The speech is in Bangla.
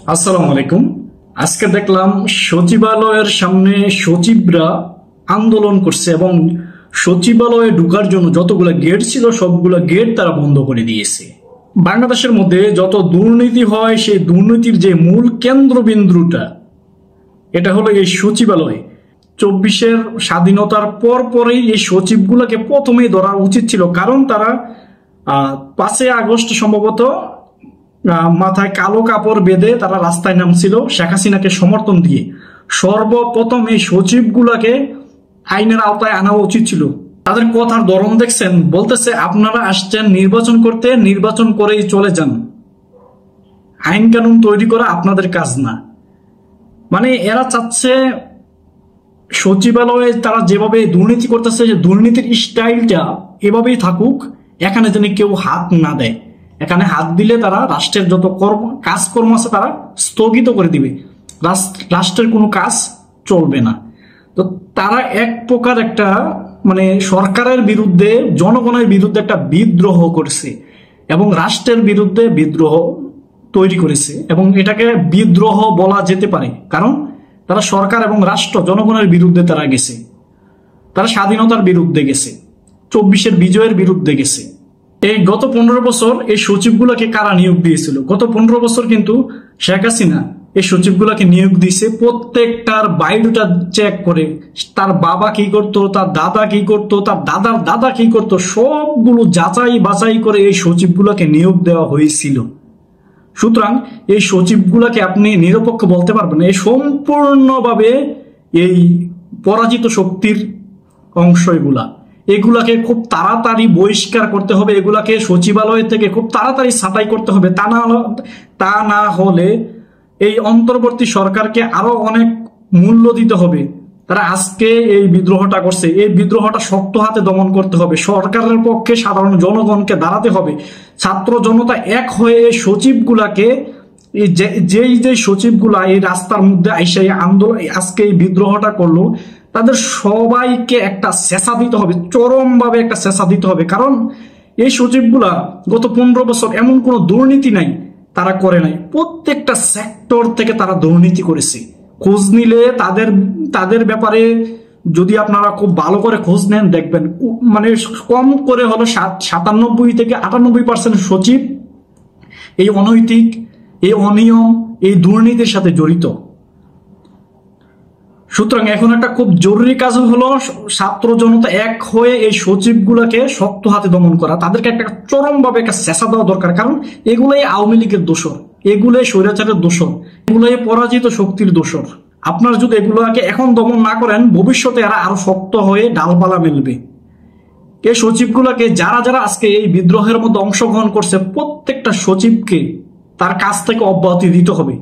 আসসালামু আলাইকুম। আজকে দেখলাম সচিবালয়ের সামনে সচিবরা আন্দোলন করছে এবং সচিবালয়ে ঢোকার জন্য যতগুলো গেট ছিল সবগুলো গেট তারা বন্ধ করে দিয়েছে। বাংলাদেশের মধ্যে যত দুর্নীতি হয় সেই দুর্নীতির যে মূল কেন্দ্রবিন্দুটা এটা হলো এই সচিবালয়। 24-এর স্বাধীনতার পর পরেই এই সচিবগুলোকে প্রথমেই ধরা উচিত ছিল, কারণ তারা 5ই আগস্ট সম্ভবত মাথায় কালো কাপড় বেঁধে তারা রাস্তায় নামছিল শেখ হাসিনাকে সমর্থন দিয়ে। সর্বপ্রথম এই সচিবগুলাকে আইনের আওতায় আনা উচিত ছিল। তাদের কথার ধরন দেখছেন, বলতেছে আপনারা আসছেন নির্বাচন করতে, নির্বাচন করেই চলে যান, আইন কানুন তৈরি করা আপনাদের কাজ না। মানে এরা চাচ্ছে সচিবালয়ে তারা যেভাবে দুর্নীতি করতেছে, যে দুর্নীতির স্টাইলটা এভাবেই থাকুক, এখানে যেন কেউ হাত না দেয়। এখানে হাত দিলে তারা রাষ্ট্রের যত কাজকর্ম আছে তারা স্থগিত করে দিবে, রাষ্ট্রের কোনো কাজ চলবে না। তো তারা এক প্রকার একটা মানে সরকারের বিরুদ্ধে, জনগণের বিরুদ্ধে একটা বিদ্রোহ করছে এবং রাষ্ট্রের বিরুদ্ধে বিদ্রোহ তৈরি করেছে, এবং এটাকে বিদ্রোহ বলা যেতে পারে, কারণ তারা সরকার এবং রাষ্ট্র জনগণের বিরুদ্ধে তারা গেছে। তারা স্বাধীনতার বিরুদ্ধে গেছে, 24-এর বিজয়ের বিরুদ্ধে গেছে। এই গত 15 বছর এই সচিবগুলোকে কারা নিয়োগ দিয়েছিল? গত 15 বছর কিন্তু শেখ হাসিনা এই সচিবগুলোকে নিয়োগ দিয়েছে প্রত্যেকটার বায়োডাটা চেক করে, তার বাবা কি করতো, তার দাদা কি করতো, তার দাদার দাদা কি করতো, সবগুলো যাচাই বাছাই করে এই সচিবগুলোকে নিয়োগ দেওয়া হয়েছিল। সুতরাং এই সচিবগুলোকে আপনি নিরপেক্ষ বলতে পারবেন না। এই সম্পূর্ণভাবে এই পরাজিত শক্তির অংশ এগুলাকে খুব তাড়াতাড়ি বহিষ্কার করতে হবে, এগুলাকে সচিবালয় থেকে খুব তাড়াতাড়ি ছাঁটাই করতে হবে। তা না হলে এই অন্তর্বর্তী সরকারকে আরো অনেক মূল্য দিতে হবে। তারা আজকে এই বিদ্রোহটা করছে, এই বিদ্রোহটা শক্ত হাতে দমন করতে হবে। সরকারের পক্ষে সাধারণ জনগণকে দাঁড়াতে হবে। ছাত্র জনতা এক হয়ে এই সচিবগুলাকে, যেই সচিবগুলা এই রাস্তার মধ্যে আইসা আন্দোলন আজকে এই বিদ্রোহটা করলো, তাদের সবাইকে একটা সেসা দিতে হবে, চরমভাবে একটা সেসা দিতে হবে। কারণ এই সচিবগুলা গত 15 বছর এমন কোনো দুর্নীতি নাই তারা করে নাই, প্রত্যেকটা সেক্টর থেকে তারা দুর্নীতি করেছে। খোঁজ নিলে তাদের ব্যাপারে যদি আপনারা খুব ভালো করে খোঁজ নেন, দেখবেন মানে কম করে হলো 97 থেকে 98% সচিব এই অনৈতিক, এই অনিয়ম, এই দুর্নীতির সাথে জড়িত। সুতরাং এখন একটা খুব জরুরি কাজ হলো ছাত্র জনতা এক হয়ে এই সচিবগুলোকে শক্ত হাতে দমন করা, তাদেরকে একটা চরমভাবে একটা চেঁচা দেওয়া দরকার। কারণ এগুলোই আওয়ামী লীগের দোষর, এগুলোই স্বৈরাচারের দোষর, এগুলোই পরাজিত শক্তির দোষর। আপনারা যদি এগুলোকে এখন দমন না করেন, ভবিষ্যতে এরা আরো শক্ত হয়ে ডালপালা মেলবে। এই সচিবগুলোকে যারা আজকে এই বিদ্রোহের মধ্যে অংশগ্রহণ করছে, প্রত্যেকটা সচিবকে তার কাছ থেকে অব্যাহতি দিতে হবে।